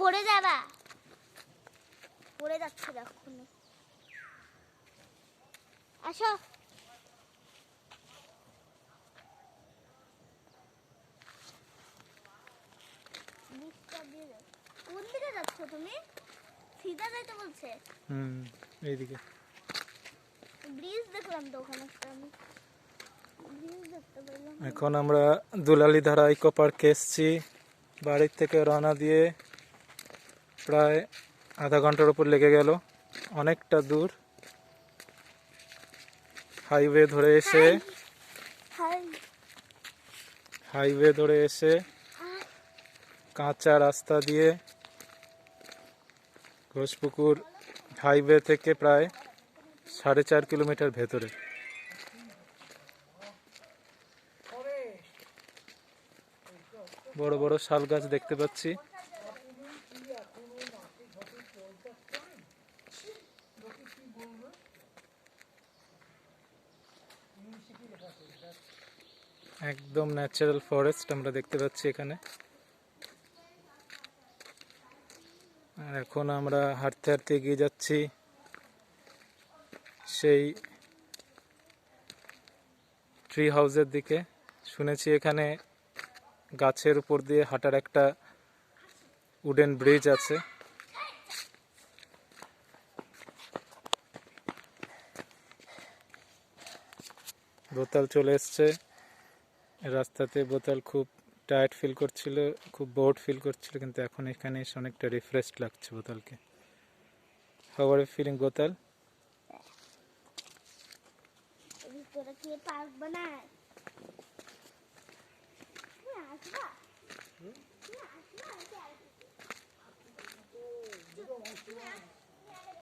পড়ে যাবা, পড়ে যাচ্ছে দেখো। আসো, কোন দিকে যাচ্ছ তুমি? সিধা যাইতে বলছে। এইদিকে ব্রিজ দেখলাম তো ওখানে, আমি ব্রিজ দেখতে পেলাম। এখন আমরা দুলালীধারা ইকো পার্কে এসেছি। বাড়ির থেকে রওনা দিয়ে প্রায় আধা ঘন্টার উপর লেগে গেল, অনেকটা দূর। হাইওয়ে ধরে এসে কাঁচা রাস্তা দিয়ে ঘোষপুকুর হাইওয়ে থেকে প্রায় 4.5 কিলোমিটার ভেতরে। বড় বড় শাল গাছ দেখতে পাচ্ছি। একদম ন্যাচারাল ফরেস্ট আমরা দেখতে পাচ্ছি এখানে। আর এখন আমরা হাঁটতে হাঁটতে এগিয়ে যাচ্ছি সেই ট্রি হাউসের দিকে। শুনেছি এখানে গাছের উপর দিয়ে হাঁটার একটা উডেন ব্রিজ আছে। বোতল চলে এসছে রাস্তাতে। বোতল খুব টায়ার্ড ফিল করছিল, খুব বোর্ড ফিল করছিল, কিন্তু এখন এখানে এসে অনেকটা রিফ্রেশড লাগছে বোতলকে। হাউ আর ইউ ফিলিং বোতল? তোরা কি পার্ক বানায়? আসবা, আসবা,